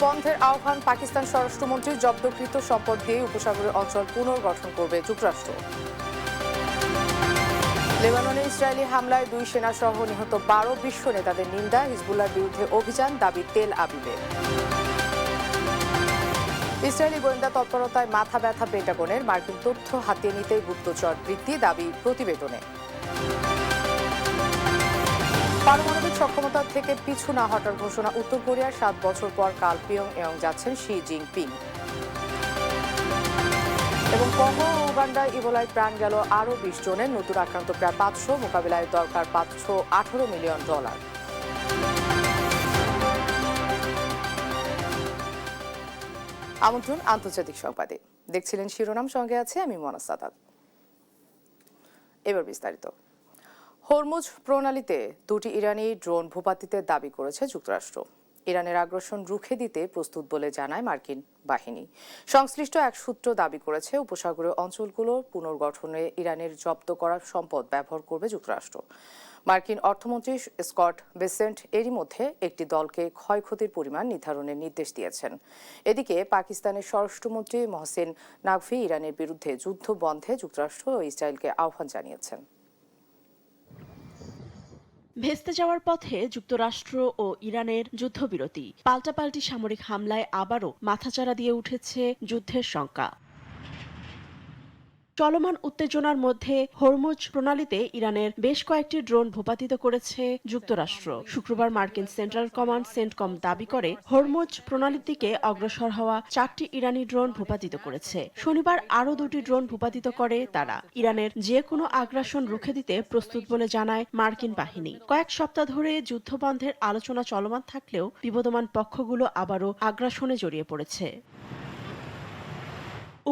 বন্ধের আহ্বান পাকিস্তান স্বরাষ্ট্রমন্ত্রী জব্দকৃত সম্পদ দিয়ে উপসাগরীয় অঞ্চল পুনর্গঠন করবে যুক্তরাষ্ট্র। লেবাননে ইসরায়েলি হামলায় 2 সেনাসহ নিহত 12 বিশ্ব নেতাদের নিন্দা, হিজবুল্লাহর বিরুদ্ধে অভিযান, দাবি তেল আবিবে। ইসরায়েলি গোয়েন্দা তৎপরতায় মাথা ব্যথা পেন্টাগনের, মার্কিন তথ্য হাতিয়ে নিতেই গুপ্তচর বৃদ্ধি, দাবি প্রতিবেদনে। পারমাণবিক সক্ষমতা থেকে পিছু না হটার ঘোষণা উত্তর কোরিয়ার, 7 বছর পর কাল পিয়ংইয়ং যাচ্ছেন শি জিনপিং। এবং কঙ্গো ও উগান্ডায় ইবোলায় প্রাণ গেল আরও 20 জনের, নতুন আক্রান্ত প্রায় 500, মোকাবিলায় দরকার $518 মিলিয়ন। আমন্ত্রণ আন্তর্জাতিক সংবাদে, দেখছিলেন শিরোনাম, সঙ্গে আছে আমি মনা সাদাত। এবার বিস্তারিত। হরমুজ প্রণালীতে 2টি ইরানি ড্রোন ভূপাতিতের দাবি করেছে যুক্তরাষ্ট্র। ইরানের আগ্রাসন রুখে দিতে প্রস্তুত বলে জানায় মার্কিন বাহিনী। সংশ্লিষ্ট এক সূত্র দাবি করেছে উপসাগরীয় অঞ্চলগুলোর পুনর্গঠনে ইরানের জব্দ করা সম্পদ ব্যবহার করবে যুক্তরাষ্ট্র। মার্কিন অর্থমন্ত্রী স্কট বেসেন্ট এরই মধ্যে একটি দলকে ক্ষয়ক্ষতির পরিমাণ নির্ধারণের নির্দেশ দিয়েছেন। এদিকে পাকিস্তানের স্বরাষ্ট্রমন্ত্রী মহসিন নাকভি ইরানের বিরুদ্ধে যুদ্ধ বন্ধে যুক্তরাষ্ট্র ও ইসরায়েলকে আহ্বান জানিয়েছেন। ভেস্তে যাওয়ার পথে যুক্তরাষ্ট্র ও ইরানের যুদ্ধবিরতি, পাল্টাপাল্টি সামরিক হামলায় আবারও মাথাচাড়া দিয়ে উঠেছে যুদ্ধের শঙ্কা। চলমান উত্তেজনার মধ্যে হরমুজ প্রণালীতে ইরানের বেশ কয়েকটি ড্রোন ভূপাতিত করেছে যুক্তরাষ্ট্র। শুক্রবার মার্কিন সেন্ট্রাল কমান্ড সেন্টকম দাবি করে হরমুজ প্রণালীর দিকে অগ্রসর হওয়া 4টি ইরানি ড্রোন ভূপাতিত করেছে। শনিবার আরও 2টি ড্রোন ভূপাতিত করে তারা। ইরানের যে কোনো আগ্রাসন রুখে দিতে প্রস্তুত বলে জানায় মার্কিন বাহিনী। কয়েক সপ্তাহ ধরে যুদ্ধবন্ধের আলোচনা চলমান থাকলেও বিবদমান পক্ষগুলো আবারও আগ্রাসনে জড়িয়ে পড়েছে।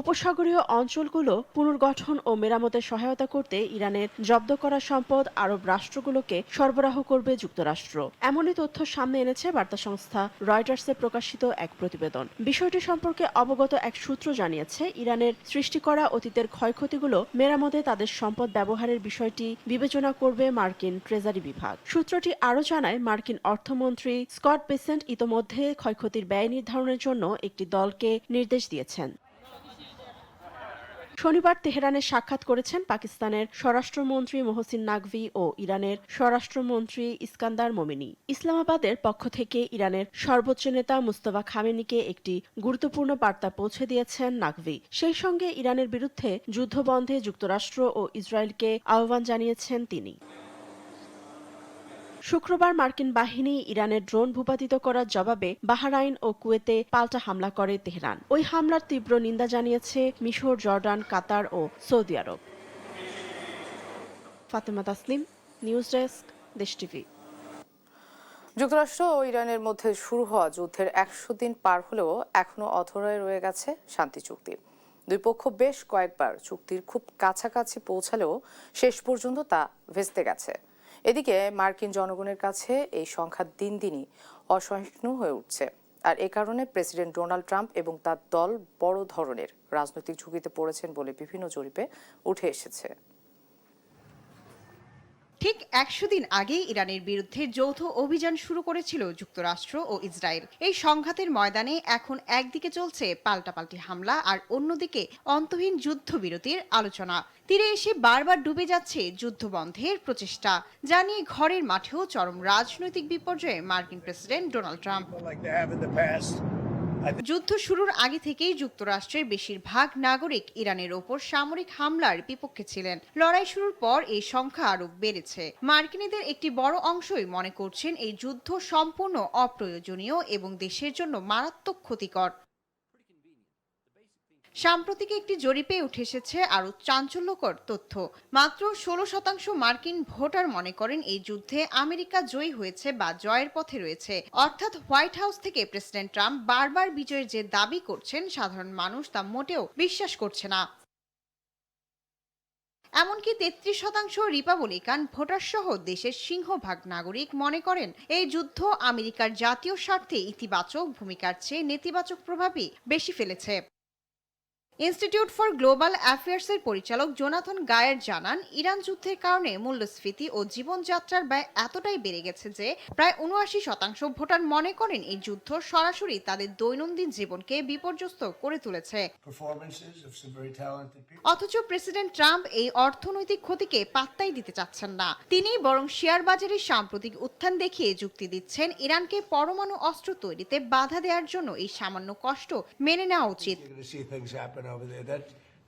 উপসাগরীয় অঞ্চলগুলো পুনর্গঠন ও মেরামতে সহায়তা করতে ইরানের জব্দ করা সম্পদ আরব রাষ্ট্রগুলোকে সরবরাহ করবে যুক্তরাষ্ট্র। এমনই তথ্য সামনে এনেছে বার্তা সংস্থা রয়টার্সে প্রকাশিত এক প্রতিবেদন। বিষয়টি সম্পর্কে অবগত এক সূত্র জানিয়েছে, ইরানের সৃষ্টি করা অতীতের ক্ষয়ক্ষতিগুলো মেরামতে তাদের সম্পদ ব্যবহারের বিষয়টি বিবেচনা করবে মার্কিন ট্রেজারি বিভাগ। সূত্রটি আরও জানায়, মার্কিন অর্থমন্ত্রী স্কট বেসেন্ট ইতোমধ্যে ক্ষয়ক্ষতির ব্যয় নির্ধারণের জন্য একটি দলকে নির্দেশ দিয়েছেন। শনিবার তেহরানে সাক্ষাৎ করেছেন পাকিস্তানের স্বরাষ্ট্রমন্ত্রী মহসিন নাকভি ও ইরানের স্বরাষ্ট্রমন্ত্রী ইস্কান্দার মোমিনি। ইসলামাবাদের পক্ষ থেকে ইরানের সর্বোচ্চ নেতা মুস্তফা খামেনিকে একটি গুরুত্বপূর্ণ বার্তা পৌঁছে দিয়েছেন নাকভি। সেই সঙ্গে ইরানের বিরুদ্ধে যুদ্ধবন্ধে যুক্তরাষ্ট্র ও ইসরায়েলকে আহ্বান জানিয়েছেন তিনি। শুক্রবার মার্কিন বাহিনী ইরানের ড্রোন ভূপাতিত করার জবাবে বাহরাইন ও কুয়েতে পাল্টা হামলা করে তেহরান। ওই হামলার তীব্র নিন্দা জানিয়েছে মিশর, জর্ডান, কাতার ও সৌদি আরব। ফাতেমা তাসলিম, নিউজ ডেস্ক, দেশ টিভি। যুক্তরাষ্ট্র ও ইরানের মধ্যে শুরু হওয়া যুদ্ধের 100 দিন পার হলেও এখনো অধরায় রয়ে গেছে শান্তি চুক্তি। দুই পক্ষ বেশ কয়েকবার চুক্তির খুব কাছাকাছি পৌঁছালেও শেষ পর্যন্ত তা ভেস্তে গেছে। এদিকে মার্কিন জনগণের কাছে এই সংখ্যা দিন দিনই অসহিষ্ণু হয়ে উঠছে। আর এ কারণে প্রেসিডেন্ট ডোনাল্ড ট্রাম্প এবং তার দল বড় ধরনের রাজনৈতিক ঝুঁকিতে পড়েছেন বলে বিভিন্ন জরিপে উঠে এসেছে। ঠিক 100 দিন আগেই ইরানের বিরুদ্ধে যৌথ অভিযান শুরু করেছিল যুক্তরাষ্ট্র ও ইসরায়েল। এই সংঘাতের ময়দানে এখন একদিকে চলছে পাল্টাপাল্টি হামলা আর অন্যদিকে অন্তহীন যুদ্ধবিরতির আলোচনা। তীরে এসে বারবার ডুবে যাচ্ছে যুদ্ধবন্ধের প্রচেষ্টা, যা নিয়ে ঘরের মাঠেও চরম রাজনৈতিক বিপর্যয়ে মার্কিন প্রেসিডেন্ট ডোনাল্ড ট্রাম্প। যুদ্ধ শুরুর আগে থেকেই যুক্তরাষ্ট্রের বেশিরভাগ নাগরিক ইরানের ওপর সামরিক হামলার বিপক্ষে ছিলেন। লড়াই শুরুর পর এই সংখ্যা আরও বেড়েছে। মার্কিনীদের একটি বড় অংশই মনে করছেন এই যুদ্ধ সম্পূর্ণ অপ্রয়োজনীয় এবং দেশের জন্য মারাত্মক ক্ষতিকর। সাম্প্রতিক একটি জরিপে উঠে এসেছে আরও চাঞ্চল্যকর তথ্য। মাত্র 16% মার্কিন ভোটার মনে করেন এই যুদ্ধে আমেরিকা জয়ী হয়েছে বা জয়ের পথে রয়েছে। অর্থাৎ হোয়াইট হাউস থেকে প্রেসিডেন্ট ট্রাম্প বারবার বিজয়ের যে দাবি করছেন, সাধারণ মানুষ তা মোটেও বিশ্বাস করছে না। এমনকি 33% রিপাবলিকান ভোটার সহ দেশের সিংহভাগ নাগরিক মনে করেন এই যুদ্ধ আমেরিকার জাতীয় স্বার্থে ইতিবাচক ভূমিকার চেয়ে নেতিবাচক প্রভাবই বেশি ফেলেছে। ইনস্টিটিউট ফর গ্লোবাল অ্যাফেয়ার্সের পরিচালক জোনাথন গায়ার জানান, ইরান যুদ্ধের কারণে মূল্যস্ফীতি ও জীবনযাত্রার ব্যয় এতটাই বেড়ে গেছে যে প্রায় ৭৯% ভোটার মনে করেন এই যুদ্ধ সরাসরি তাদের দৈনন্দিন জীবনকে বিপর্যস্ত করে তুলেছে। অথচ প্রেসিডেন্ট ট্রাম্প এই অর্থনৈতিক ক্ষতিকে পাত্তাই দিতে চাচ্ছেন না। তিনি বরং শেয়ার বাজারের সাম্প্রতিক উত্থান দেখিয়ে যুক্তি দিচ্ছেন ইরানকে পরমাণু অস্ত্র তৈরিতে বাধা দেওয়ার জন্য এই সামান্য কষ্ট মেনে নেওয়া উচিত।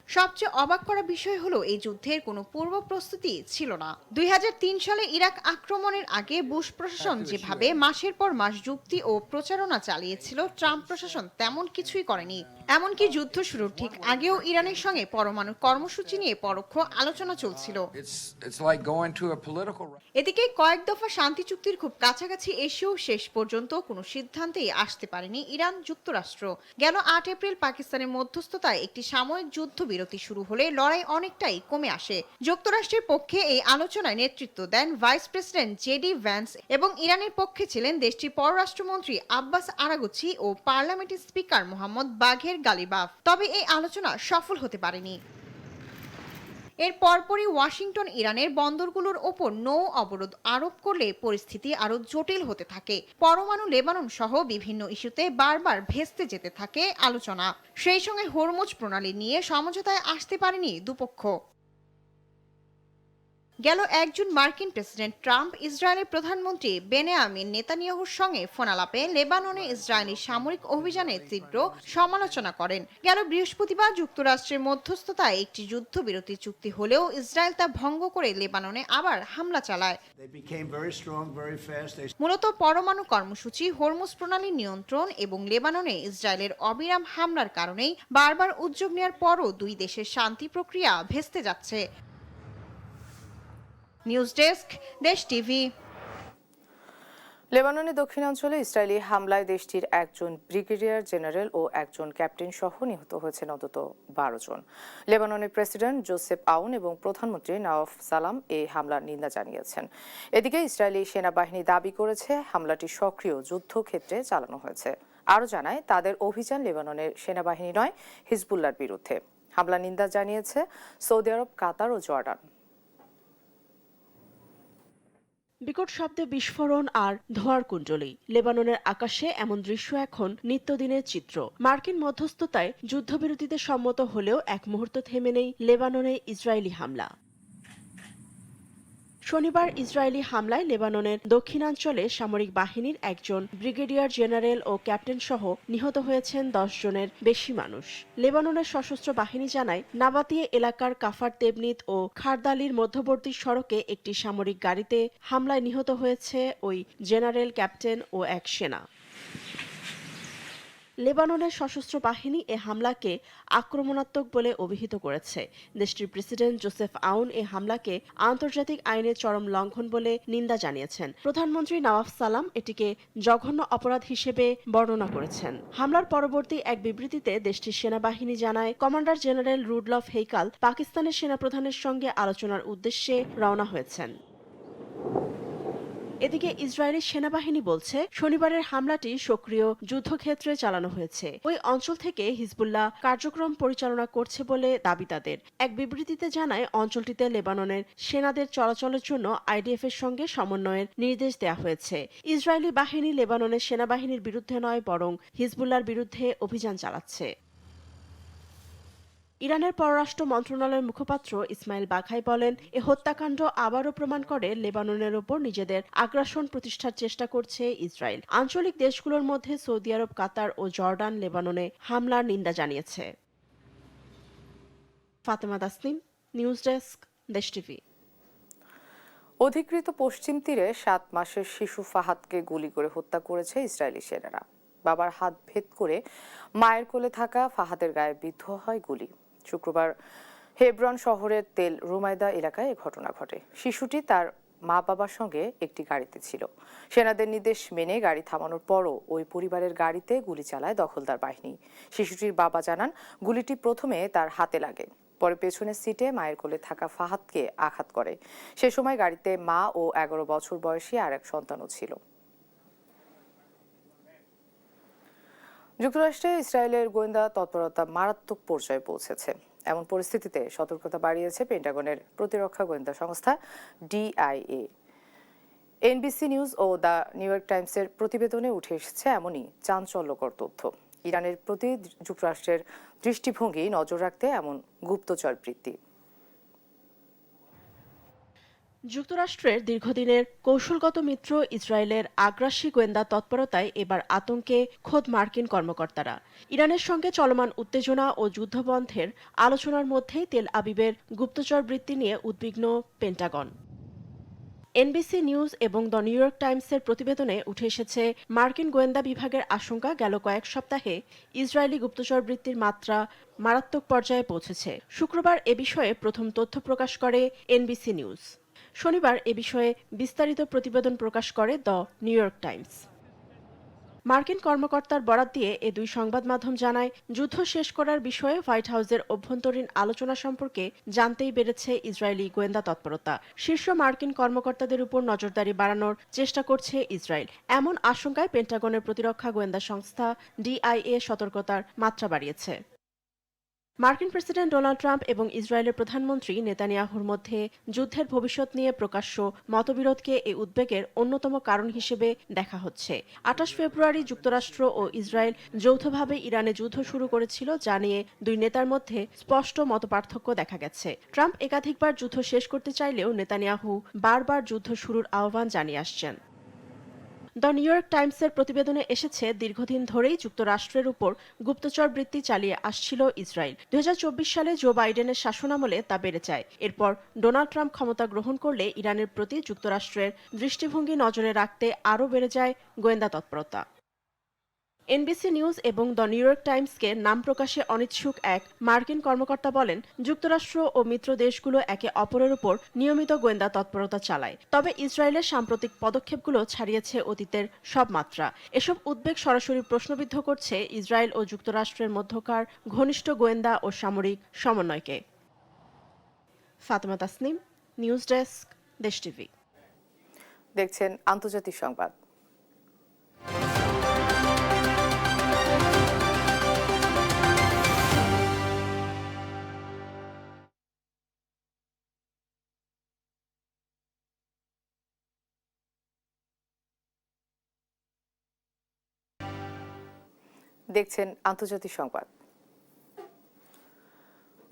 সবচেয়ে অবাক করা বিষয় হলো এই যুদ্ধের কোনো পূর্ব প্রস্তুতি ছিল না। ২০০৩ সালে ইরাক আক্রমণের আগে বুশ প্রশাসন যেভাবে মাসের পর মাস যুক্তি ও প্রচারণা চালিয়েছিল, ট্রাম্প প্রশাসন তেমন কিছুই করেনি। এমনকি যুদ্ধ শুরুর ঠিক আগেও ইরানের সঙ্গে পরমাণু কর্মসূচি নিয়ে পরোক্ষ আলোচনা চলছিল। এদিকে কয়েক দফা শান্তি চুক্তির খুব কাছাকাছি এসেও শেষ পর্যন্ত কোনো সিদ্ধান্তেই আসতে পারেনি ইরান যুক্তরাষ্ট্র। গেল ৮ এপ্রিল পাকিস্তানের মধ্যস্থতায় একটি সাময়িক যুদ্ধবিরতি শুরু হলে লড়াই অনেকটাই কমে আসে। যুক্তরাষ্ট্রের পক্ষে এই আলোচনায় নেতৃত্ব দেন ভাইস প্রেসিডেন্ট জেডি ভ্যান্স এবং ইরানের পক্ষে ছিলেন দেশটির পররাষ্ট্রমন্ত্রী আব্বাস আরাগচি ও পার্লামেন্টের স্পিকার মোহাম্মদ বাঘের গালিবাফ। তবে এই আলোচনা সফল হতে পারেনি। এর পরপরই ওয়াশিংটন ইরানের বন্দরগুলোর ওপর নৌ অবরোধ আরোপ করলে পরিস্থিতি আরো জটিল হতে থাকে। পরমাণু লেবানন সহ বিভিন্ন ইস্যুতে বারবার ভেস্তে যেতে থাকে আলোচনা। সেই সঙ্গে হরমুজ প্রণালী নিয়ে সমঝোতায় আসতে পারেনি দুপক্ষ। গেল ১ জুন মার্কিন প্রেসিডেন্ট ট্রাম্প ইসরায়েলের প্রধানমন্ত্রী বেনিয়ামিন নেতানিয়াহুর সঙ্গে ফোনালাপে লেবাননে ইসরায়েলি সামরিক অভিযানের তীব্র সমালোচনা করেন। গেল বৃহস্পতিবার যুক্তরাষ্ট্রের মধ্যস্থতায় একটি যুদ্ধবিরতি চুক্তি হলেও ইসরায়েল তা ভঙ্গ করে লেবাননে আবার হামলা চালায়। মূলত পরমাণু কর্মসূচি, হরমুজ প্রণালীর নিয়ন্ত্রণ এবং লেবাননে ইসরায়েলের অবিরাম হামলার কারণেই বারবার উদ্যোগ নেওয়ার পরও দুই দেশের শান্তি প্রক্রিয়া ভেস্তে যাচ্ছে। নিউজ ডেস্ক, দেশ টিভি। লেবাননের দক্ষিণাঞ্চলে ইসরায়েলি হামলায় দেশটির একজন ব্রিগেডিয়ার জেনারেল ও একজন ক্যাপ্টেন সহ নিহত হয়েছেন অন্তত ১২ জন। লেবাননের প্রেসিডেন্ট জোসেফ আউন এবং প্রধানমন্ত্রী নওয়াফ সালাম এই হামলার নিন্দা জানিয়েছেন। এদিকে ইসরায়েলি সেনাবাহিনী দাবি করেছে হামলাটি সক্রিয় যুদ্ধক্ষেত্রে চালানো হয়েছে। আরও জানায়, তাদের অভিযান লেবাননের সেনাবাহিনী নয়, হিজবুল্লাহর বিরুদ্ধে। হামলার নিন্দা জানিয়েছে সৌদি আরব, কাতার ও জর্ডান। বিকট শব্দে বিস্ফোরণ আর ধোঁয়ার কুণ্ডলী। লেবাননের আকাশে এমন দৃশ্য এখন নিত্যদিনের চিত্র। মার্কিন মধ্যস্থতায় যুদ্ধবিরতিতে সম্মত হলেও এক মুহূর্ত থেমে নেই লেবাননে ইসরায়েলি হামলা। শনিবার ইসরায়েলি হামলায় লেবাননের দক্ষিণাঞ্চলে সামরিক বাহিনীর একজন ব্রিগেডিয়ার জেনারেল ও ক্যাপ্টেন সহ নিহত হয়েছেন ১০ জনের বেশি মানুষ। লেবাননের সশস্ত্র বাহিনী জানায়, নাবাতিয়ে এলাকার কাফার তেবনিত ও খারদালির মধ্যবর্তী সড়কে একটি সামরিক গাড়িতে হামলায় নিহত হয়েছে ওই জেনারেল, ক্যাপ্টেন ও এক সেনা। লেবাননের সশস্ত্র বাহিনী এ হামলাকে আক্রমণাত্মক বলে অভিহিত করেছে। দেশটির প্রেসিডেন্ট জোসেফ আউন এ হামলাকে আন্তর্জাতিক আইনের চরম লঙ্ঘন বলে নিন্দা জানিয়েছেন। প্রধানমন্ত্রী নওয়াফ সালাম এটিকে জঘন্য অপরাধ হিসেবে বর্ণনা করেছেন। হামলার পরবর্তী এক বিবৃতিতে দেশটির সেনাবাহিনী জানায়, কমান্ডার জেনারেল রুডলফ হেইকাল পাকিস্তানের সেনাপ্রধানের সঙ্গে আলোচনার উদ্দেশ্যে রওনা হয়েছেন। এদিকে ইসরায়েলি সেনাবাহিনী বলছে, শনিবারের হামলাটি সক্রিয় যুদ্ধক্ষেত্রে চালানো হয়েছে। ওই অঞ্চল থেকে হিজবুল্লাহ কার্যক্রম পরিচালনা করছে বলে দাবি তাদের। এক বিবৃতিতে জানায়, অঞ্চলটিতে লেবাননের সেনাদের চলাচলের জন্য আইডিএফ এর সঙ্গে সমন্বয়ের নির্দেশ দেওয়া হয়েছে। ইসরায়েলি বাহিনী লেবাননের সেনাবাহিনীর বিরুদ্ধে নয়, বরং হিজবুল্লাহর বিরুদ্ধে অভিযান চালাচ্ছে। ইরানের পররাষ্ট্র মন্ত্রণালয়ের মুখপাত্র ইসমাইল বাঘাই বলেন, এ হত্যাকাণ্ড আবারও প্রমাণ করে লেবাননের ওপর নিজেদের আগ্রাসন প্রতিষ্ঠার চেষ্টা করছে ইসরায়েল। আঞ্চলিক দেশগুলোর মধ্যে সৌদি আরব, কাতার ও জর্ডান লেবাননে হামলার নিন্দা জানিয়েছে। ফাতেমা তাসনিম, নিউজ ডেস্ক, দেশ টিভি। অধিকৃত পশ্চিম তীরে ৭ মাসের শিশু ফাহাদকে গুলি করে হত্যা করেছে ইসরায়েলি সেনারা। বাবার হাত ভেদ করে মায়ের কোলে থাকা ফাহাদের গায়ে বিদ্ধ হয় গুলি। শুক্রবার হেব্রন শহরের তেল রুমায়দা এলাকায় এ ঘটনা ঘটে। শিশুটি তার মা বাবার সঙ্গে একটি গাড়িতে ছিল। সেনাদের নির্দেশ মেনে গাড়ি থামানোর পরও ওই পরিবারের গাড়িতে গুলি চালায় দখলদার বাহিনী। শিশুটির বাবা জানান, গুলিটি প্রথমে তার হাতে লাগে, পরে পেছনের সিটে মায়ের কোলে থাকা ফাহাদকে আঘাত করে। সে সময় গাড়িতে মা ও ১১ বছর বয়সী আর এক সন্তানও ছিল। যুক্তরাষ্ট্রে ইসরায়েলের গোয়েন্দা তৎপরতা মারাত্মক পর্যায়ে পৌঁছেছে। এমন পরিস্থিতিতে সতর্কতা বাড়িয়েছে পেন্টাগনের প্রতিরক্ষা গোয়েন্দা সংস্থা ডিআইএ। এনবিসি নিউজ ও দ্য নিউ ইয়র্ক টাইমসের প্রতিবেদনে উঠে এসেছে এমনই চাঞ্চল্যকর তথ্য। ইরানের প্রতি যুক্তরাষ্ট্রের দৃষ্টিভঙ্গি নজর রাখতে এমন গুপ্তচর বৃত্তি। যুক্তরাষ্ট্রের দীর্ঘদিনের কৌশলগত মিত্র ইসরায়েলের আগ্রাসী গোয়েন্দা তৎপরতায় এবার আতঙ্কে খোদ মার্কিন কর্মকর্তারা। ইরানের সঙ্গে চলমান উত্তেজনা ও যুদ্ধবন্ধের আলোচনার মধ্যেই তেল আবিবের গুপ্তচর বৃত্তি নিয়ে উদ্বিগ্ন পেন্টাগন। এনবিসি নিউজ এবং দ্য নিউ ইয়র্ক টাইমসের প্রতিবেদনে উঠে এসেছে মার্কিন গোয়েন্দা বিভাগের আশঙ্কা গেল কয়েক সপ্তাহে ইসরায়েলি গুপ্তচর বৃত্তির মাত্রা মারাত্মক পর্যায়ে পৌঁছেছে। শুক্রবার এ বিষয়ে প্রথম তথ্য প্রকাশ করে এনবিসি নিউজ। শনিবার এ বিষয়ে বিস্তারিত প্রতিবেদন প্রকাশ করে দ্য নিউ ইয়র্ক টাইমস। মার্কিন কর্মকর্তার বরাত দিয়ে এ দুই সংবাদ মাধ্যম জানায়, যুদ্ধ শেষ করার বিষয়ে হোয়াইট হাউসের অভ্যন্তরীণ আলোচনা সম্পর্কে জানতেই বেড়েছে ইসরায়েলি গোয়েন্দা তৎপরতা। শীর্ষ মার্কিন কর্মকর্তাদের উপর নজরদারি বাড়ানোর চেষ্টা করছে ইসরায়েল। এমন আশঙ্কায় পেন্টাগনের প্রতিরক্ষা গোয়েন্দা সংস্থা ডিআইএ সতর্কতার মাত্রা বাড়িয়েছে। মার্কিন প্রেসিডেন্ট ডোনাল্ড ট্রাম্প এবং ইসরায়েলের প্রধানমন্ত্রী নেতানিয়াহুর মধ্যে যুদ্ধের ভবিষ্যৎ নিয়ে প্রকাশ্য মতবিরোধকে এই উদ্বেগের অন্যতম কারণ হিসেবে দেখা হচ্ছে। ২৮ ফেব্রুয়ারি যুক্তরাষ্ট্র ও ইসরায়েল যৌথভাবে ইরানে যুদ্ধ শুরু করেছিল, যা নিয়ে দুই নেতার মধ্যে স্পষ্ট মতপার্থক্য দেখা গেছে। ট্রাম্প একাধিকবার যুদ্ধ শেষ করতে চাইলেও নেতানিয়াহু বারবার যুদ্ধ শুরুর আহ্বান জানিয়ে আসছেন। দ্য নিউ ইয়র্ক টাইমসের প্রতিবেদনে এসেছে, দীর্ঘদিন ধরেই যুক্তরাষ্ট্রের উপর গুপ্তচর বৃত্তি চালিয়ে আসছিল ইসরায়েল। ২০২৪ সালে জো বাইডেনের শাসনামলে তা বেড়ে যায়। এরপর ডোনাল্ড ট্রাম্প ক্ষমতা গ্রহণ করলে ইরানের প্রতি যুক্তরাষ্ট্রের দৃষ্টিভঙ্গি নজরে রাখতে আরও বেড়ে যায় গোয়েন্দা তৎপরতা। এনবিসি নিউজ এবং দ্য নিউ ইয়র্ক টাইমসকে নাম প্রকাশে অনিচ্ছুক এক মার্কিন কর্মকর্তা বলেন, যুক্তরাষ্ট্র ও মিত্র দেশগুলো একে অপরের উপর নিয়মিত গোয়েন্দা তৎপরতা চালায়। তবে ইসরায়েলের সাম্প্রতিক পদক্ষেপগুলো ছাড়িয়েছে অতীতের সব মাত্রা। এসব উদ্বেগ সরাসরি প্রশ্নবিদ্ধ করছে ইসরায়েল ও যুক্তরাষ্ট্রের মধ্যকার ঘনিষ্ঠ গোয়েন্দা ও সামরিক সমন্বয়কে। ফাতেমা তাসনিম, নিউজ ডেস্ক, দেশ টিভি। দেখছেন আন্তর্জাতিক সংবাদ। দেখছেন আন্তর্জাতিক সংবাদ।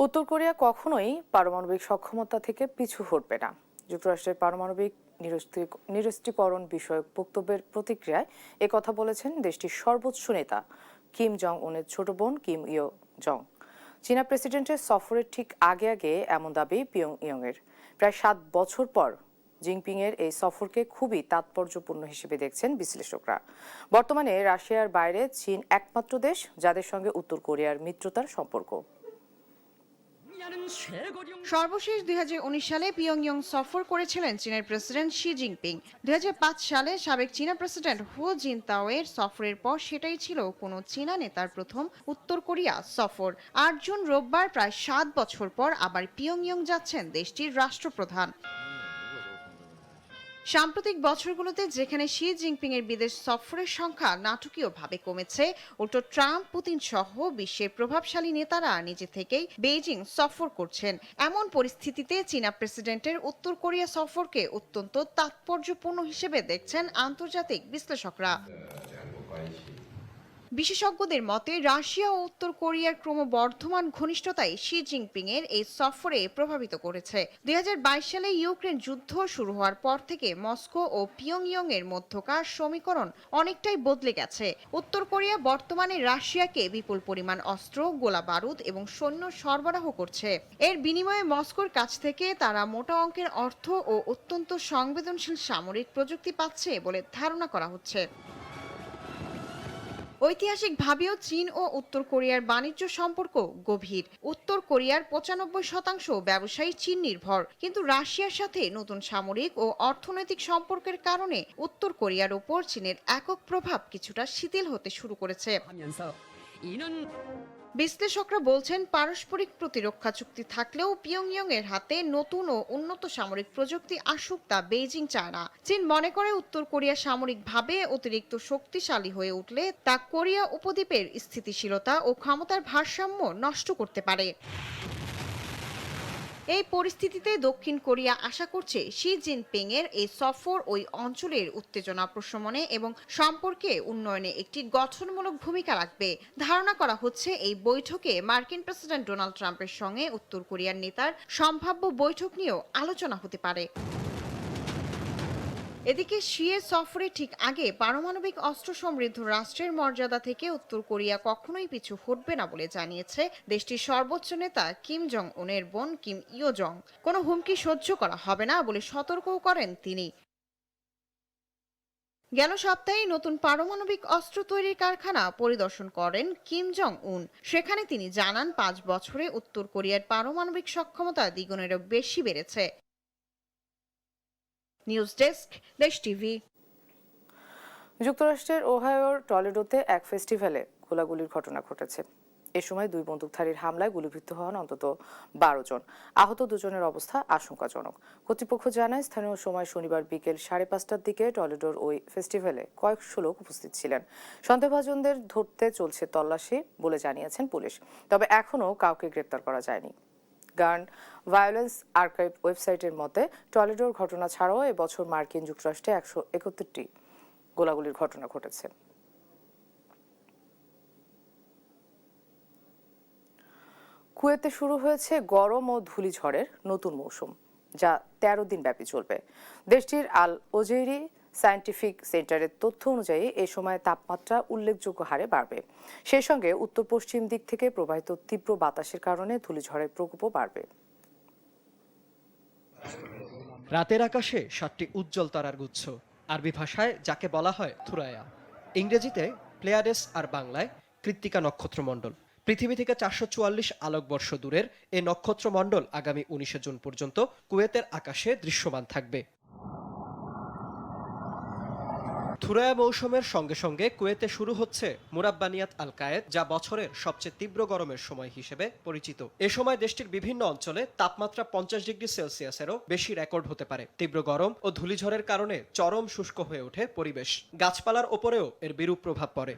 উত্তর কোরিয়া কখনোই পারমাণবিক সক্ষমতা থেকে পিছু হটবে না। যুক্তরাষ্ট্রের পারমাণবিক নিরস্ত্রীকরণ বিষয়ক বক্তব্যের প্রতিক্রিয়ায় একথা বলেছেন দেশটির সর্বোচ্চ নেতা কিম জং উনের ছোট বোন কিম ইয় জং। চীনা প্রেসিডেন্টের সফরের ঠিক আগে আগে এমন দাবি পিয়ংইয়ং এর। প্রায় ৭ বছর পর জিনপিং এর এই সফরকে খুবই তাৎপর্যপূর্ণ হিসেবে দেখছেন বিশ্লেষকরা। বর্তমানে রাশিয়ার বাইরে চীন একমাত্র দেশ যাদের সঙ্গে উত্তর কোরিয়ার মিত্রতার সম্পর্ক। সর্বশেষ ২০১৯ সালে পিয়ংইয়ং সফর করেছিলেন চীনের প্রেসিডেন্ট শি জিনপিং। ২০০৫ সালে সাবেক চীনা প্রেসিডেন্ট হু জিনতাওয়ের সফরের পর সেটাই ছিল কোনো চীনা নেতার প্রথম উত্তর কোরিয়া সফর। ৮ জুন রোববার প্রায় ৭ বছর পর আবার পিয়ংইয়ং যাচ্ছেন দেশটির রাষ্ট্রপ্রধান। সাম্প্রতিক বছরগুলোতে যেখানে শি জিনপিং এর বিদেশ সফরের সংখ্যা নাটকীয়ভাবে কমেছে, উল্টো ট্রাম্প, পুতিন সহ বিশ্বের প্রভাবশালী নেতারা নিজে থেকেই বেইজিং সফর করছেন। এমন পরিস্থিতিতে চীনা প্রেসিডেন্টের উত্তর কোরিয়া সফরকে অত্যন্ত তাৎপর্যপূর্ণ হিসেবে দেখছেন আন্তর্জাতিক বিশ্লেষকরা। বিশেষজ্ঞদের মতে রাশিয়া ও উত্তর কোরিয়ার ক্রমবর্ধমান ঘনিষ্ঠতাই শি জিনপিং এর এই সফরে প্রভাবিত করেছে। ২০২২ সালে ইউক্রেন যুদ্ধ শুরু হওয়ার পর থেকে মস্কো ও পিয়ংইয়ং এর মধ্যকার সমীকরণ অনেকটাই বদলে গেছে। উত্তর কোরিয়া বর্তমানে রাশিয়াকে বিপুল পরিমাণ অস্ত্র, গোলা বারুদ এবং সৈন্য সরবরাহ করছে। এর বিনিময়ে মস্কোর কাছ থেকে তারা মোটা অঙ্কের অর্থ ও অত্যন্ত সংবেদনশীল সামরিক প্রযুক্তি পাচ্ছে বলে ধারণা করা হচ্ছে। ঐতিহাসিকভাবেও চীন ও উত্তর কোরিয়ার বাণিজ্য সম্পর্ক গভীর। উত্তর কোরিয়ার ৯৫% ব্যবসায়ী চীন নির্ভর, কিন্তু রাশিয়ার সাথে নতুন সামরিক ও অর্থনৈতিক সম্পর্কের কারণে উত্তর কোরিয়ার ওপর চীনের একক প্রভাব কিছুটা শিথিল হতে শুরু করেছে। বিশ্লেষকরা বলছেন পারস্পরিক প্রতিরক্ষা চুক্তি থাকলেও পিয়ংইয়ং এর হাতে নতুন ও উন্নত সামরিক প্রযুক্তি আসুক তা বেইজিং চায় না। চীন মনে করে উত্তর কোরিয়া সামরিকভাবে অতিরিক্ত শক্তিশালী হয়ে উঠলে তা কোরিয়া উপদ্বীপের স্থিতিশীলতা ও ক্ষমতার ভারসাম্য নষ্ট করতে পারে। এই পরিস্থিতিতে দক্ষিণ কোরিয়া আশা করছে শি জিনপিং এর এই সফর ওই অঞ্চলের উত্তেজনা প্রশমনে এবং সম্পর্কে উন্নয়নে একটি গঠনমূলক ভূমিকা রাখবে। ধারণা করা হচ্ছে এই বৈঠকে মার্কিন প্রেসিডেন্ট ডোনাল্ড ট্রাম্পের সঙ্গে উত্তর কোরিয়ার নেতার সম্ভাব্য বৈঠক নিয়েও আলোচনা হতে পারে। এদিকে শিয়ের সফরে ঠিক আগে পারমাণবিক অস্ত্র সমৃদ্ধ রাষ্ট্রের মর্যাদা থেকে উত্তর কোরিয়া কখনোই পিছু হটবে না বলে জানিয়েছে দেশটির সর্বোচ্চ নেতা কিম জং উনের বোন কিম ইয়ো জং। কোনো হুমকি সহ্য করা হবে না বলে সতর্কও করেন তিনি। গেল সপ্তাহে নতুন পারমাণবিক অস্ত্র তৈরির কারখানা পরিদর্শন করেন কিম জং উন। সেখানে তিনি জানান 5 বছরে উত্তর কোরিয়ার পারমাণবিক সক্ষমতা দ্বিগুণেরও বেশি বেড়েছে। নিউজ ডেস্ক, দেশ টিভি। যুক্তরাষ্ট্রের ওহাইওর টলেডোতে এক ফেস্টিভ্যালে গোলাগুলির ঘটনা ঘটেছে। এ সময় 2 বন্দুকধারীর হামলায় গুলিবিদ্ধ হন অন্তত 12 জন। আহত 2 জনের অবস্থা আশঙ্কাজনক। কর্তৃপক্ষ জানায় স্থানীয় সময় শনিবার বিকেল 5:30টার দিকে টলেডোর ওই ফেস্টিভ্যালে কয়েকশো লোক উপস্থিত ছিলেন। সন্দেহভাজনদের ধরতে চলছে তল্লাশি বলে জানিয়েছেন পুলিশ, তবে এখনও কাউকে গ্রেপ্তার করা যায়নি। গান ভায়োলেন্স আর্কাইভ ওয়েবসাইটের মতে টলেডোর ঘটনা ছাড়াও এবছর মার্কিন যুক্তরাষ্ট্রে 171টি গোলাগুলির ঘটনা ঘটেছে। কুয়েতে শুরু হয়েছে গরম ও ধূলিঝড়ের নতুন মৌসুম, যা 13 দিন ব্যাপী চলবে। দেশটির আল ওজেইরি সায়েন্টিফিক সেন্টারের তথ্য অনুযায়ী এ সময় তাপমাত্রা উল্লেখযোগ্য হারে বাড়বে। সেই সঙ্গে উত্তর পশ্চিম দিক থেকে প্রবাহিত তীব্র বাতাসের কারণে ধূলিঝড়ের প্রকোপও বাড়বে। রাতের আকাশে 7টি উজ্জ্বল তারার গুচ্ছ, আরবি ভাষায় যাকে বলা হয় থুরায়া, ইংরেজিতে প্লেয়াডেস আর বাংলায় কৃত্তিকা নক্ষত্রমণ্ডল। পৃথিবী থেকে 444 আলোকবর্ষ দূরের এই নক্ষত্রমণ্ডল আগামী 19 জুন পর্যন্ত কুয়েতের আকাশে দৃশ্যমান থাকবে। থুরায়া মৌসুমের সঙ্গে সঙ্গে কুয়েতে শুরু হচ্ছে মুরাব্বানিয়াত আল কায়েদ, যা বছরের সবচেয়ে তীব্র গরমের সময় হিসেবে পরিচিত। এ সময় দেশটির বিভিন্ন অঞ্চলে তাপমাত্রা 50 ডিগ্রি সেলসিয়াসেরও বেশি রেকর্ড হতে পারে। তীব্র গরম ও ধূলিঝড়ের কারণে চরম শুষ্ক হয়ে ওঠে পরিবেশ। গাছপালার ওপরেও এর বিরূপ প্রভাব পড়ে।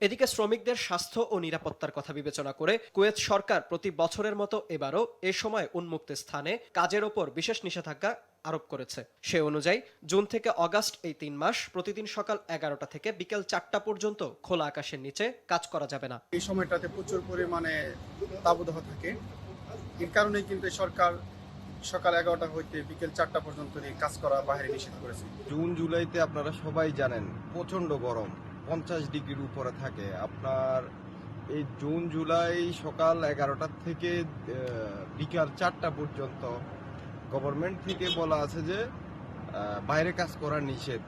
এদিকে শ্রমিকদের স্বাস্থ্য ও নিরাপত্তার কথা বিবেচনা করে কুয়েত সরকার প্রতি বছরের মতো এবারও এ সময় উন্মুক্ত স্থানে কাজের ওপর বিশেষ নিষেধাজ্ঞা আরোপ করেছে। সে অনুযায়ী জুন থেকে অগাস্ট এই 3 মাস প্রতিদিন সকাল 11টা থেকে বিকেল 4টা পর্যন্ত খোলা আকাশের নিচে কাজ করা যাবে না। এই সময়টাতে প্রচুর পরিমাণে তাপদাহ থাকে। এর কারণেই কিন্তু সরকার সকাল 11টা হইতে বিকেল 4টা পর্যন্ত কাজ করা বাইরে নিষেধ করেছে। জুন জুলাইতে আপনারা সবাই জানেন প্রচন্ড গরম, 50 ডিগ্রির উপরে থাকে। আপনার এই জুন জুলাই সকাল 11টা থেকে বিকাল 4টা পর্যন্ত গভর্নমেন্ট থেকে বলা আছে যে বাইরে কাজ করা নিষেধ।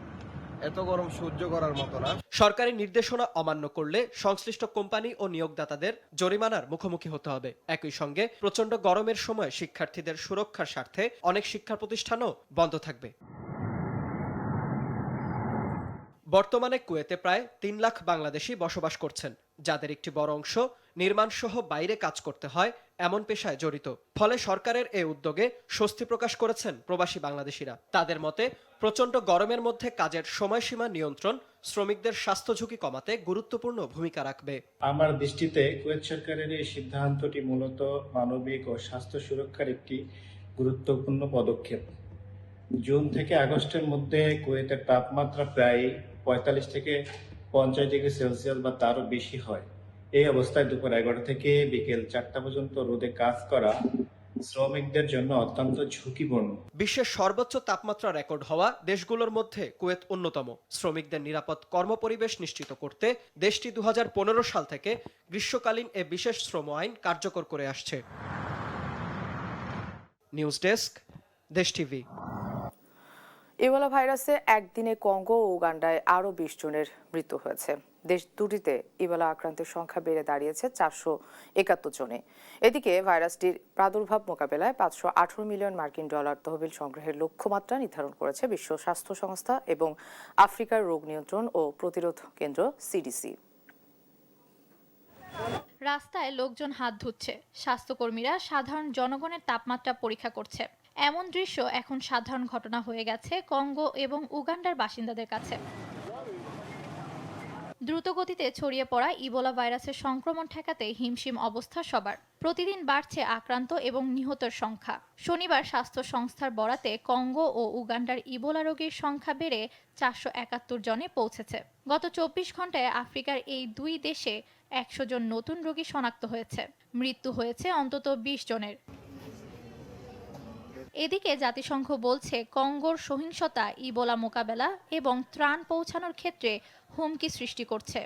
এত গরম সহ্য করার মতো না। সরকারি নির্দেশনা অমান্য করলে সংশ্লিষ্ট কোম্পানি ও নিয়োগদাতাদের জরিমানার মুখোমুখি হতে হবে। একই সঙ্গে প্রচন্ড গরমের সময় শিক্ষার্থীদের সুরক্ষার স্বার্থে অনেক শিক্ষা প্রতিষ্ঠানও বন্ধ থাকবে। বর্তমানে কুয়েতে প্রায় 3 লাখ বাংলাদেশি বসবাস করছেন, যাদের একটি বড় অংশ নির্মাণ সহ বাইরে কাজ করতে হয় এমন পেশায় জড়িত। ফলে সরকারের এই উদ্যোগে স্বস্তি প্রকাশ করেছেন প্রবাসী বাংলাদেশিরা। তাদের মতে প্রচন্ড গরমের মধ্যে কাজের সময়সীমা নিয়ন্ত্রণ শ্রমিকদের স্বাস্থ্য ঝুঁকি কমাতে গুরুত্বপূর্ণ ভূমিকা রাখবে। আমার দৃষ্টিতে কুয়েত সরকারের এই সিদ্ধান্তটি মূলত মানবিক ও স্বাস্থ্য সুরক্ষার একটি গুরুত্বপূর্ণ পদক্ষেপ। জুন থেকে আগস্টের মধ্যে কুয়েতের তাপমাত্রা প্রায় 45 থেকে 50 ডিগ্রি সেলসিয়াস বা তারও বেশি হয়। এই অবস্থায় দুপুর 11টা থেকে বিকেল 4টা পর্যন্ত রোদে কাজ করা শ্রমিকদের জন্য অত্যন্ত ঝুঁকিপূর্ণ। বিশ্বের সর্বোচ্চ তাপমাত্রা রেকর্ড হওয়া দেশগুলোর মধ্যে কুয়েত অন্যতম। শ্রমিকদের নিরাপদ কর্মপরিবেশ নিশ্চিত করতে দেশটি 2015 সাল থেকে গ্রীষ্মকালীন এ বিশেষ শ্রম আইন কার্যকর করে আসছে। নিউজ ডেস্ক, দেশ টিভি। ইবোলা ভাইরাসে একদিনে কঙ্গো ও উগান্ডায় আরও 20 জনের মৃত্যু হয়েছে। দেশ দুটিতে ইবোলা আক্রান্তের সংখ্যা বেড়ে দাঁড়িয়েছে 471 জনে। এদিকে ভাইরাসটির প্রাদুর্ভাব মোকাবেলায় 518 মিলিয়ন মার্কিন ডলার তহবিল সংগ্রহের লক্ষ্যমাত্রা নির্ধারণ করেছে বিশ্ব স্বাস্থ্য সংস্থা এবং আফ্রিকার রোগ নিয়ন্ত্রণ ও প্রতিরোধ কেন্দ্র সিডিসি। রাস্তায় লোকজন হাত ধুচ্ছে, স্বাস্থ্যকর্মীরা সাধারণ জনগণের তাপমাত্রা পরীক্ষা করছে। এমন দৃশ্য এখন সাধারণ ঘটনা হয়ে গেছে কঙ্গো এবং উগান্ডার বাসিন্দাদের কাছে। দ্রুতগতিতে ছড়িয়ে পড়া ইবোলা ভাইরাসের সংক্রমণ ঠেকাতে হিমশিম অবস্থা সবার। প্রতিদিন বাড়ছে আক্রান্ত এবং নিহতের সংখ্যা। শনিবার স্বাস্থ্য সংস্থার বরাতে কঙ্গো ও উগান্ডার ইবোলা রোগীর সংখ্যা বেড়ে 471 জনে পৌঁছেছে। গত 24 ঘন্টায় আফ্রিকার এই দুই দেশে 100 জন নতুন রোগী শনাক্ত হয়েছে। মৃত্যু হয়েছে অন্তত 20 জনের। এদিকে জাতিসংঘ বলছে কঙ্গোর সহিংসতা ইবোলা মোকাবেলা এবং ত্রাণ পৌঁছানোর ক্ষেত্রে হুমকি সৃষ্টি করছে।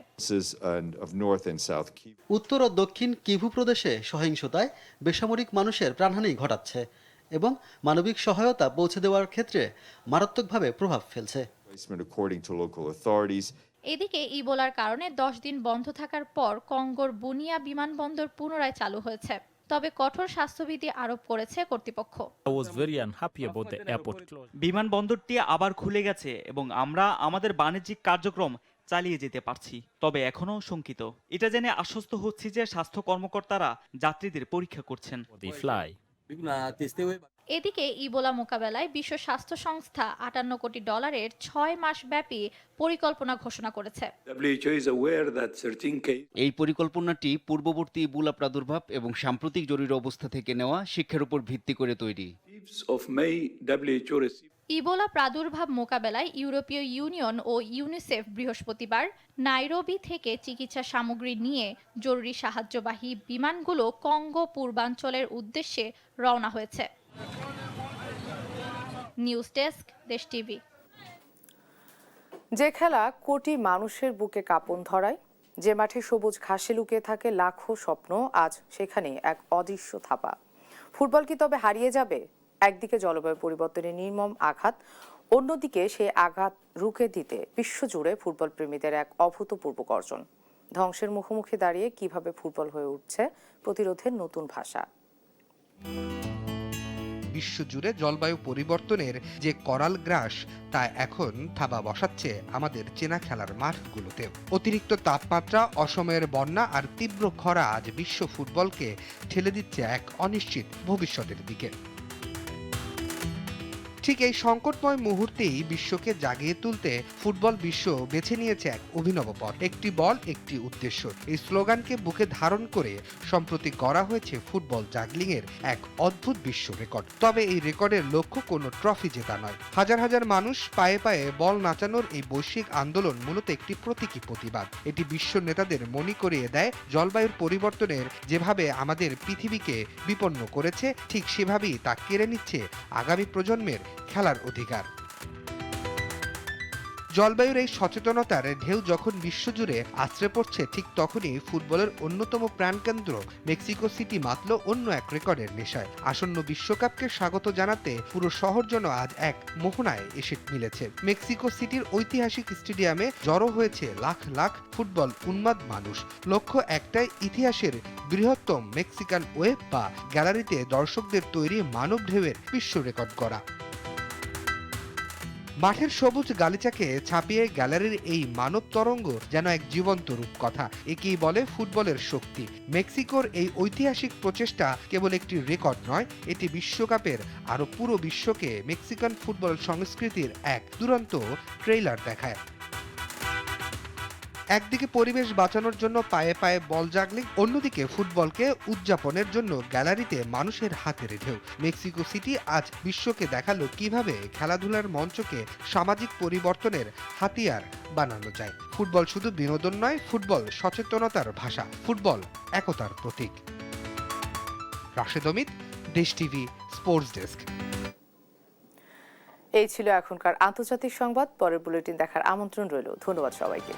উত্তর ও দক্ষিণ কিভু প্রদেশে সহিংসতায় বেসামরিক মানুষের প্রাণহানি ঘটাচ্ছে এবং মানবিক সহায়তা পৌঁছে দেওয়ার ক্ষেত্রে মারাত্মকভাবে প্রভাব ফেলছে। এদিকে ইবোলার কারণে 10 দিন বন্ধ থাকার পর কঙ্গোর বুনিয়া বিমানবন্দর পুনরায় চালু হয়েছে, তবে কঠোর স্বাস্থ্যবিধি আরোপ করেছে কর্তৃপক্ষ। বিমানবন্দরটি আবার খুলে গেছে এবং আমরা আমাদের বাণিজ্যিক কার্যক্রম চালিয়ে যেতে পারছি, তবে এখনো শঙ্কিত। এটা জেনে আশ্বস্ত হচ্ছি যে স্বাস্থ্য কর্মকর্তারা যাত্রীদের পরীক্ষা করছেন। এদিকে ইবোলা মোকাবেলায় বিশ্ব স্বাস্থ্য সংস্থা 58 কোটি ডলারের 6 মাস ব্যাপী পরিকল্পনা ঘোষণা করেছে। এই পরিকল্পনাটি পূর্ববর্তী ইবোলা প্রাদুর্ভাব এবং সাম্প্রতিক জরুরি অবস্থা থেকে নেওয়া শিক্ষার উপর ভিত্তি করে তৈরি। ইবোলা প্রাদুর্ভাব মোকাবেলায় ইউরোপীয় ইউনিয়ন ও ইউনিসেফ বৃহস্পতিবার নাইরোবি থেকে চিকিৎসা সামগ্রী নিয়ে জরুরি সাহায্যবাহী বিমানগুলো কঙ্গো পূর্বাঞ্চলের উদ্দেশ্যে রওনা হয়েছে। নিউজ ডেস্ক, দেশ টিভি। যে খেলা কোটি মানুষের বুকে কাঁপন ধরায়, যে মাঠে সবুজ ঘাসে লুকিয়ে থাকে লাখো স্বপ্ন, আজ সেখানে এক অদৃশ্য থাবা। ফুটবল কি তবে হারিয়ে যাবে? একদিকে জলবায়ু পরিবর্তনের নির্মম আঘাত, অন্যদিকে সেই আঘাত রুখে দিতে বিশ্বজুড়ে ফুটবল প্রেমীদের এক অভূতপূর্ব গর্জন। ধ্বংসের মুখোমুখি দাঁড়িয়ে কিভাবে ফুটবল হয়ে উঠছে প্রতিরোধের নতুন ভাষা। বিশ্বজুড়ে জলবায়ু পরিবর্তনের যে করাল গ্রাস তা এখন থাবা বসাচ্ছে আমাদের চেনা খেলার মাঠগুলোতে। অতিরিক্ত তাপমাত্রা, অসময়ের বন্যা আর তীব্র খরা আজ বিশ্ব ফুটবলকে ঠেলে দিচ্ছে এক অনিশ্চিত ভবিষ্যতের দিকে। ঠিক এই সংকটময় মুহূর্তেই বিশ্বকে জাগিয়ে তুলতে ফুটবল বিশ্ব বেছে নিয়েছে এক অভিনব পথ। একটি বল, একটি উদ্দেশ্য, এই স্লোগানকে বুকে ধারণ করে সম্প্রতি গড়া হয়েছে ফুটবল জাগলিং এর এক অদ্ভুত বিশ্ব রেকর্ড। তবে এই রেকর্ডের লক্ষ্য কোনো ট্রফি জেতা নয়। হাজার হাজার মানুষ পায়ে পায়ে বল নাচানোর এই বৈশ্বিক আন্দোলন মূলত একটি প্রতীকী প্রতিবাদ। এটি বিশ্ব নেতাদের মনে করিয়ে দেয় জলবায়ুর পরিবর্তনের যেভাবে আমাদের পৃথিবীকে বিপন্ন করেছে, ঠিক সেভাবেই তা কেড়ে নিচ্ছে আগামী প্রজন্মের খেলার অধিকার। জলবায়ুর এই সচেতনতার ঢেউ যখন বিশ্বজুড়ে আছড়ে পড়ছে, ঠিক তখনই ফুটবলের অন্যতম প্রাণকেন্দ্র মেক্সিকো সিটি মাতল অন্য এক রেকর্ডের নেশায়। আসন্ন বিশ্বকাপকে স্বাগত জানাতে পুরো শহর যেন আজ এক মোহনায় এসে মিলেছে। মেক্সিকো সিটির ঐতিহাসিক স্টেডিয়ামে জড়ো হয়েছে লাখ লাখ ফুটবল উন্মাদ মানুষ। লক্ষ্য একটাই, ইতিহাসের বৃহত্তম মেক্সিকান ওয়েভ বা গ্যালারিতে দর্শকদের তৈরি মানব ঢেউয়ের বিশ্ব রেকর্ড করা। মাঠের সবুজ গালিচাকে ছাপিয়ে গ্যালারির এই মানব তরঙ্গ যেন এক জীবন্ত রূপকথা। একেই বলে ফুটবলের শক্তি। মেক্সিকোর এই ঐতিহাসিক প্রচেষ্টা কেবল একটি রেকর্ড নয়, এটি বিশ্বকাপের আরও পুরো বিশ্বকে মেক্সিকান ফুটবল সংস্কৃতির এক দুরন্ত ট্রেইলার দেখায়। একদিকে পরিবেশ বাঁচানোর জন্য পায়ে পায়ে বল জাগলিং, অন্যদিকে ফুটবলকে উদযাপনের জন্য গ্যালারিতে মানুষের হাতের ঢেউ। মেক্সিকো সিটি আজ বিশ্বকে দেখালো কিভাবে খেলাধুলার মঞ্চকে সামাজিক পরিবর্তনের হাতিয়ার বানানো যায়। ফুটবল শুধু বিনোদন নয়, ফুটবল সচেতনতার ভাষা, ফুটবল একতার প্রতীক। রাশেদ অমিত, দেশ টিভি, স্পোর্টস ডেস্ক। এই ছিল এখনকার আন্তর্জাতিক সংবাদ। পরের বুলেটিন দেখার আমন্ত্রণ রইল। ধন্যবাদ সবাইকে।